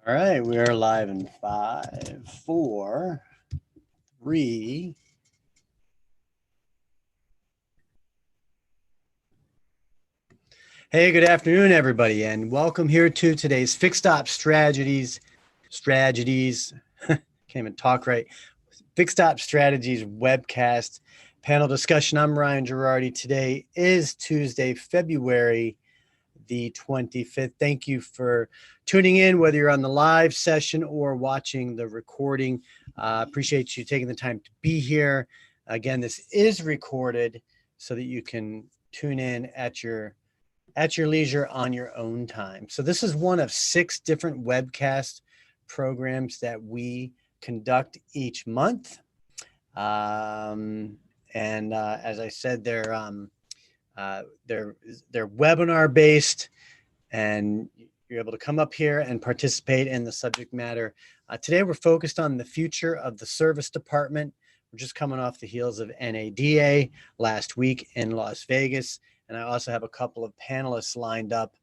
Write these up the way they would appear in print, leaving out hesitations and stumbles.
All right, we are live in 5, 4, 3. Hey, good afternoon, everybody, and welcome here to today's Fixed Op Strategies. Can't even talk right. Fixed Op Strategies webcast panel discussion. I'm Ryan Girardi. Today is Tuesday, February the 25th. Thank you for tuning in, whether you're on the live session or watching the recording. Appreciate you taking the time to be here. Again, this is recorded so that you can tune in at your leisure on your own time. So this is one of 6 different webcast programs that we conduct each month. As I said, they're webinar based, and you're able to come up here and participate in the subject matter. Today we're focused on the future of the service department. We're just coming off the heels of NADA last week in Las Vegas, and I also have a couple of panelists lined up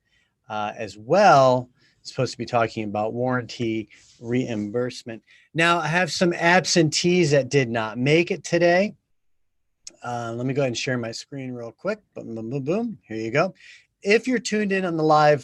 as well. Supposed to be talking about warranty reimbursement. Now, I have some absentees that did not make it today. Let me go ahead and share my screen real quick. Boom, boom, boom, boom. Here you go. If you're tuned in on the live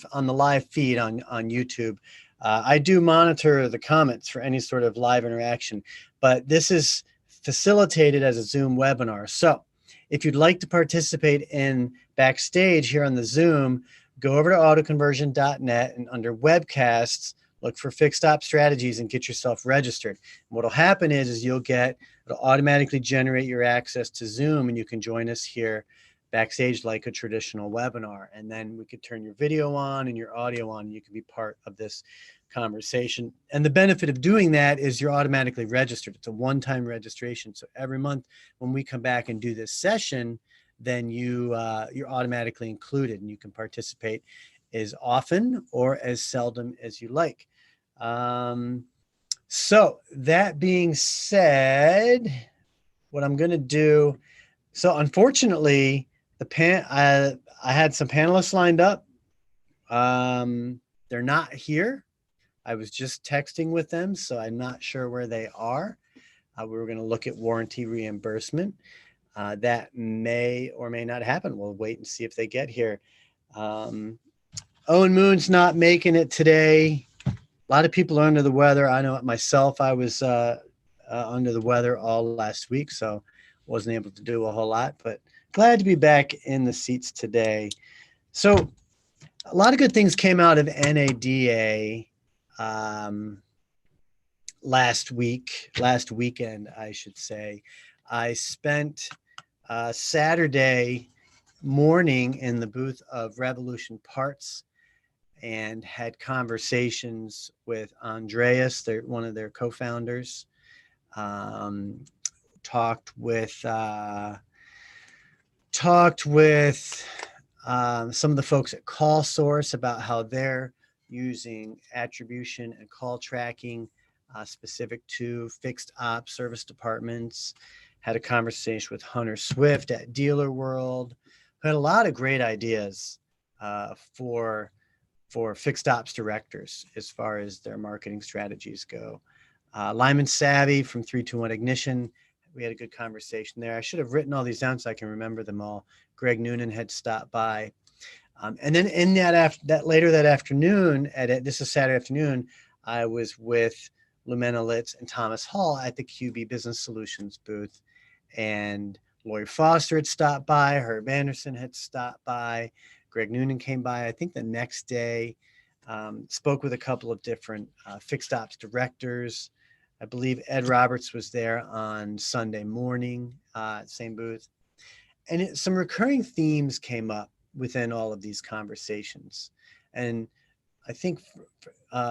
feed on YouTube, I do monitor the comments for any sort of live interaction, but this is facilitated as a Zoom webinar. So if you'd like to participate in backstage here on the Zoom, go over to autoconversion.net and under webcasts, look for Fixed Op Strategies and get yourself registered. And what'll happen is it'll automatically generate your access to Zoom, and you can join us here backstage like a traditional webinar. And then we could turn your video on and your audio on, and you can be part of this conversation. And the benefit of doing that is you're automatically registered. It's a one-time registration. So every month when we come back and do this session, then you're automatically included, and you can participate as often or as seldom as you like. So that being said, what I'm going to do, so unfortunately, I had some panelists lined up. They're not here. I was just texting with them, so I'm not sure where they are. We were going to look at warranty reimbursement. That may or may not happen. We'll wait and see if they get here. Owen Moon's not making it today. A lot of people are under the weather. I know it myself. I was under the weather all last week, so wasn't able to do a whole lot, but glad to be back in the seats today. So a lot of good things came out of NADA last weekend, I should say. I spent Saturday morning in the booth of Revolution Parts and had conversations with Andreas, one of their co-founders. Talked with some of the folks at Call Source about how they're using attribution and call tracking specific to fixed op service departments. Had a conversation with Hunter Swift at Dealer World, who had a lot of great ideas for fixed ops directors as far as their marketing strategies go. Lyman Savvy from 321 Ignition, we had a good conversation there. I should have written all these down so I can remember them all. Greg Noonan had stopped by. And then in later that afternoon, this is Saturday afternoon, I was with Lumena Litz and Thomas Hall at the QB Business Solutions booth. And Lori Foster had stopped by, Herb Anderson had stopped by, Greg Noonan came by, I think the next day, spoke with a couple of different fixed ops directors. I believe Ed Roberts was there on Sunday morning, same booth. And some recurring themes came up within all of these conversations. And I think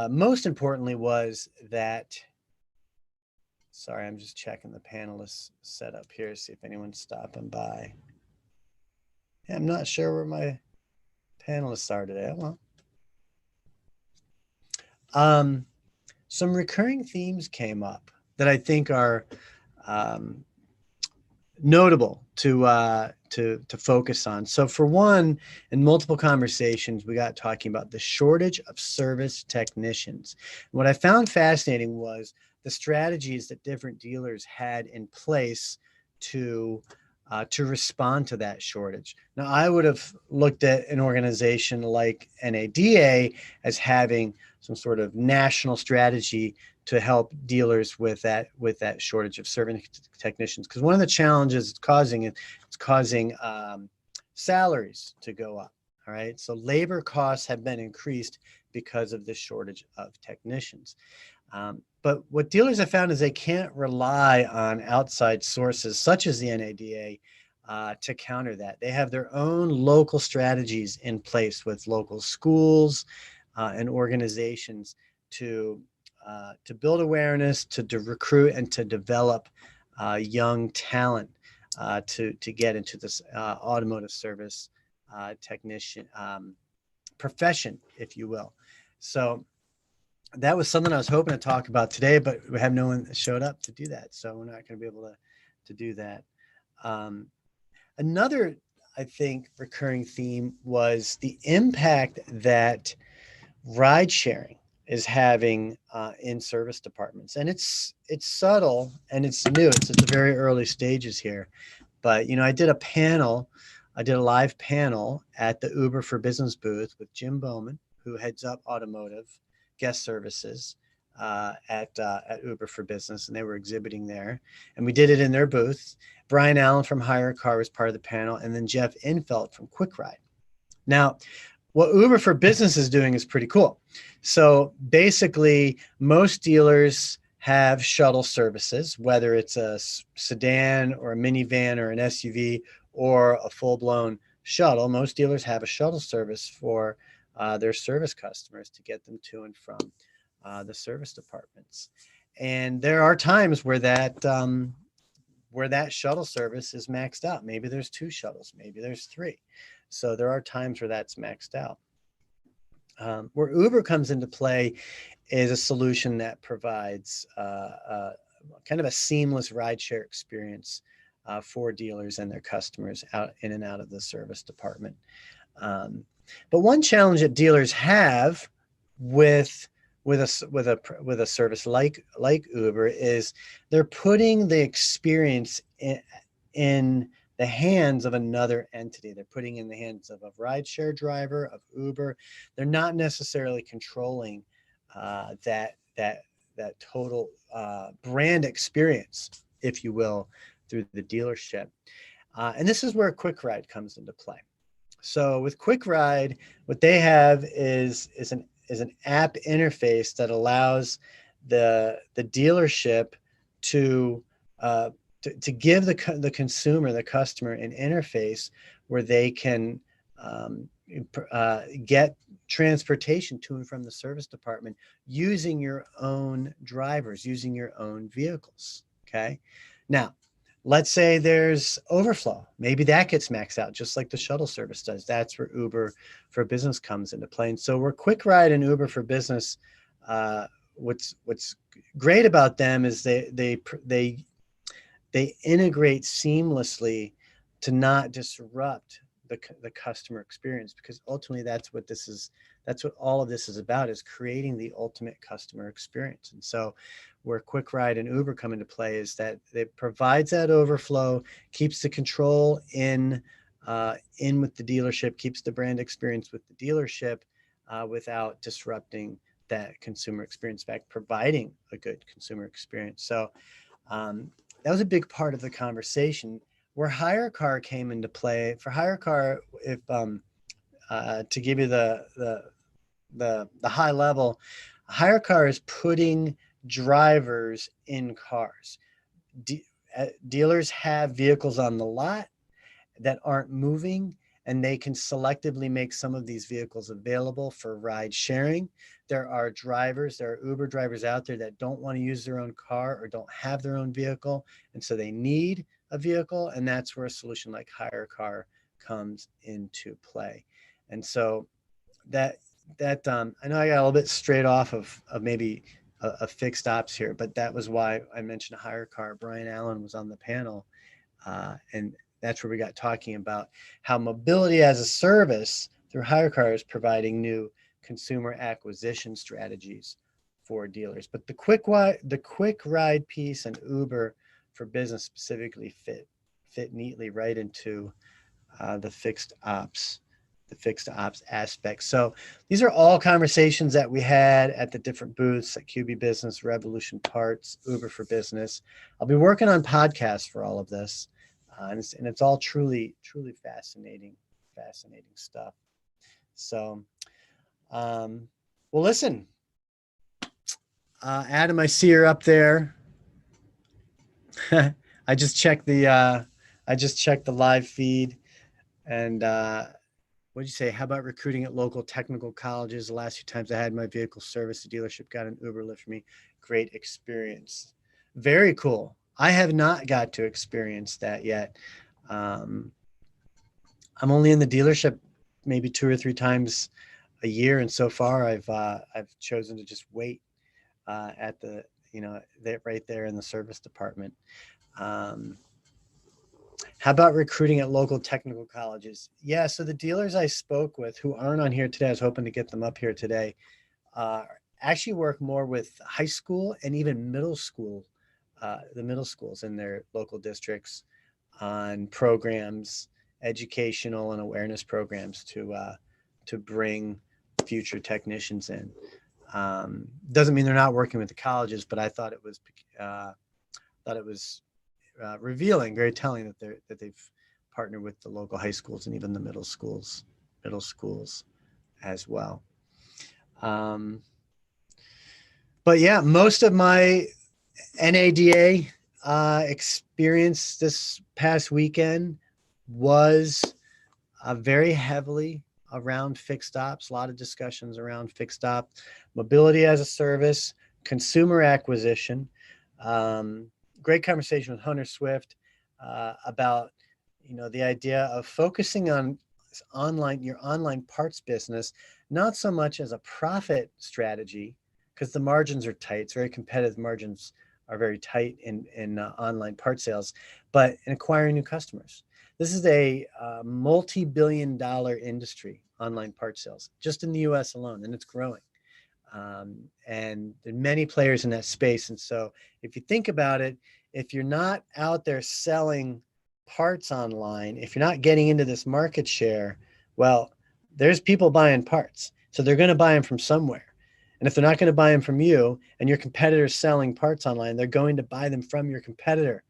most importantly was that, sorry, I'm just checking the panelists setup here, see if anyone's stopping by. Yeah, I'm not sure where my panelists are today. Well, some recurring themes came up that I think are notable to focus on. So for one, in multiple conversations, we got talking about the shortage of service technicians. And what I found fascinating was the strategies that different dealers had in place to respond to that shortage. Now, I would have looked at an organization like NADA as having some sort of national strategy to help dealers with that shortage of service technicians, because one of the challenges it's causing salaries to go up. All right, so labor costs have been increased because of this shortage of technicians. But what dealers have found is they can't rely on outside sources such as the NADA to counter that. They have their own local strategies in place with local schools and organizations to build awareness, to recruit, and to develop young talent to get into this automotive service technician profession, if you will. So that was something I was hoping to talk about today, but we have no one that showed up to do that. So we're not going to be able to do that. Another, I think, recurring theme was the impact that ride sharing is having in service departments. And it's subtle and it's new. It's at the very early stages here. But, I did a live panel at the Uber for Business booth with Jim Bowman, who heads up automotive guest services at Uber for Business, and they were exhibiting there. And we did it in their booth. Brian Allen from Hire Car was part of the panel, and then Jeff Infelt from Quick Ride. Now, what Uber for Business is doing is pretty cool. So basically, most dealers have shuttle services, whether it's a sedan or a minivan or an SUV or a full-blown shuttle. Most dealers have a shuttle service for their service customers to get them to and from the service departments. And there are times where that shuttle service is maxed out. Maybe there's 2 shuttles, maybe there's 3. So there are times where that's maxed out. Where Uber comes into play is a solution that provides kind of a seamless rideshare experience for dealers and their customers out in and out of the service department. But one challenge that dealers have with a service like Uber is they're putting the experience in the hands of another entity. They're putting in the hands of a rideshare driver, of Uber. They're not necessarily controlling that total brand experience, if you will, through the dealership. And this is where Quick Ride comes into play. So with Quick Ride, what they have is an app interface that allows the dealership to give the consumer, the customer, an interface where they can get transportation to and from the service department using your own drivers, using your own vehicles. Okay. Now, let's say there's overflow. Maybe that gets maxed out, just like the shuttle service does. That's where Uber for Business comes into play. And so, where Quick Ride and Uber for Business, what's great about them is they integrate seamlessly to not disrupt the customer experience, because ultimately that's what all of this is about, is creating the ultimate customer experience. And so where Quick Ride and Uber come into play is that it provides that overflow, keeps the control in with the dealership, keeps the brand experience with the dealership without disrupting that consumer experience, in fact, providing a good consumer experience. So that was a big part of the conversation. Where Hire Car came into play, for Hire Car, if to give you the high level, Hire Car is putting drivers in cars. Dealers have vehicles on the lot that aren't moving, and they can selectively make some of these vehicles available for ride sharing. There are Uber drivers out there that don't want to use their own car or don't have their own vehicle, and so they need a vehicle, and that's where a solution like Hire Car comes into play. And so that I know I got a little bit straight off of maybe a fixed ops here, but that was why I mentioned Hire Car. Brian Allen was on the panel And that's where we got talking about how mobility as a service through HireCar is providing new consumer acquisition strategies for dealers. But the quick ride piece and Uber for business specifically fit neatly right into the fixed ops aspect. So these are all conversations that we had at the different booths at QB Business, Revolution Parts, Uber for Business. I'll be working on podcasts for all of this, and it's all truly fascinating stuff. So, well, listen, Adam, I see you're up there. I just checked the live feed, and what'd you say? How about recruiting at local technical colleges? The last few times I had my vehicle serviced, the dealership got an Uber lift for me. Great experience. Very cool. I have not got to experience that yet. I'm only in the dealership maybe 2 or 3 times a year, and so far I've chosen to just wait at the right there in the service department. How about recruiting at local technical colleges? Yeah, so the dealers I spoke with who aren't on here today, I was hoping to get them up here today, actually work more with high school and even middle school, the middle schools in their local districts on programs, educational and awareness programs to bring future technicians in. Doesn't mean they're not working with the colleges, but I thought it was revealing, very telling that they've partnered with the local high schools and even the middle schools as well. But yeah, most of my NADA experience this past weekend was very heavily around fixed ops, a lot of discussions around fixed op, mobility as a service, consumer acquisition. Great conversation with Hunter Swift about the idea of focusing on your online parts business, not so much as a profit strategy, because the margins are tight. It's very competitive. Margins are very tight in online part sales, but in acquiring new customers. This is a multi-billion-dollar industry, online part sales, just in the U.S. alone, and it's growing. And there are many players in that space. And so if you think about it, if you're not out there selling parts online, if you're not getting into this market share, well, there's people buying parts. So they're going to buy them from somewhere. And if they're not going to buy them from you and your competitor's selling parts online, they're going to buy them from your competitor.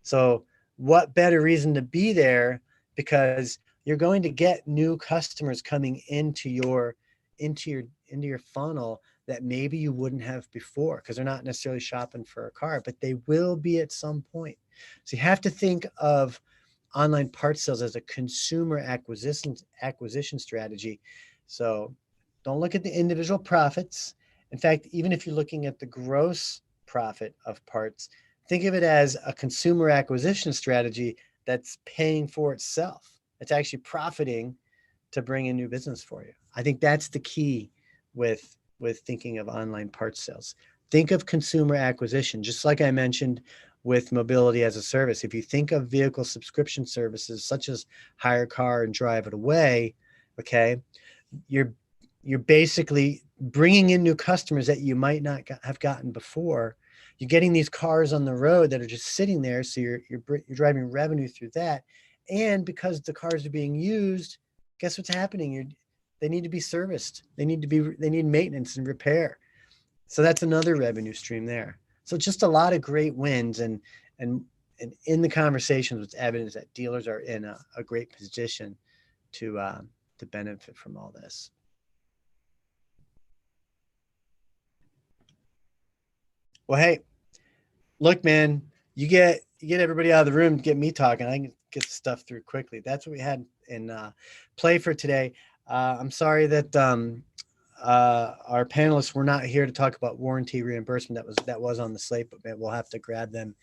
So what better reason to be there? Because you're going to get new customers coming into your funnel that maybe you wouldn't have before, because they're not necessarily shopping for a car, but they will be at some point. So you have to think of online parts sales as a consumer acquisition strategy. So don't look at the individual profits. In fact, even if you're looking at the gross profit of parts, think of it as a consumer acquisition strategy that's paying for itself. It's actually profiting to bring in new business for you. I think that's the key with thinking of online parts sales. Think of consumer acquisition, just like I mentioned with mobility as a service. If you think of vehicle subscription services such as Hire Car and Drive It Away, okay, you're basically bringing in new customers that you might not have gotten before. You're getting these cars on the road that are just sitting there, so you're driving revenue through that. And because the cars are being used, guess what's happening? They need to be serviced. They need maintenance and repair. So that's another revenue stream there. So just a lot of great wins, and in the conversations, it's evidence that dealers are in a great position to benefit from all this. Well, hey, look, man, you get everybody out of the room, get me talking. I can get the stuff through quickly. That's what we had in play for today. I'm sorry that our panelists were not here to talk about warranty reimbursement. That was on the slate, but we'll have to grab them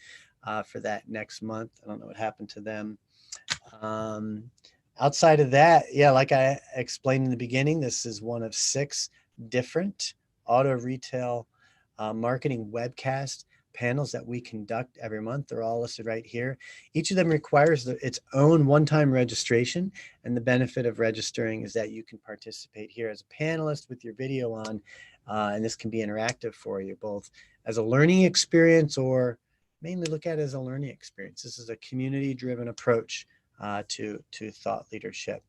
for that next month. I don't know what happened to them. Outside of that, yeah, like I explained in the beginning, this is one of 6 different auto retail marketing webcasts panels that we conduct every month. They're all listed right here. Each of them requires its own one-time registration, and the benefit of registering is that you can participate here as a panelist with your video on, and this can be interactive for you, both as a learning experience or mainly look at it as a learning experience. This is a community-driven approach to thought leadership.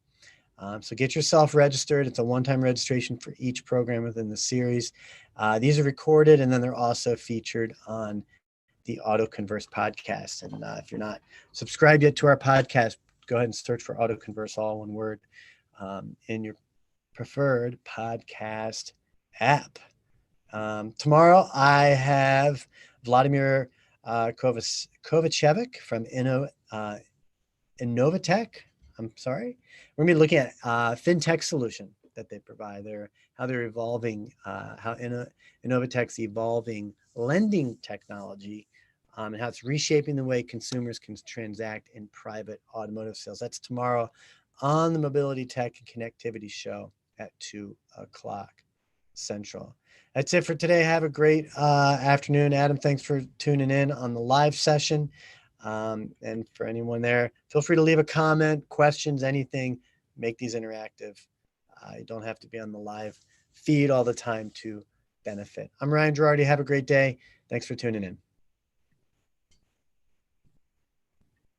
So get yourself registered. It's a one-time registration for each program within the series. These are recorded, and then they're also featured on the AutoConverse podcast. And if you're not subscribed yet to our podcast, go ahead and search for AutoConverse, all one word, in your preferred podcast app. Tomorrow, I have Vladimir Kovacevic from Innovatech. I'm sorry. We're going to be looking at fintech solution that they provide. How they're evolving, how Innovatech's evolving lending technology, and how it's reshaping the way consumers can transact in private automotive sales. That's tomorrow on the Mobility Tech and Connectivity Show at 2 o'clock Central. That's it for today. Have a great afternoon. Adam, thanks for tuning in on the live session. And for anyone there, feel free to leave a comment, questions, anything, make these interactive. You don't have to be on the live feed all the time to benefit. I'm Ryan Girardi. Have a great day. Thanks for tuning in.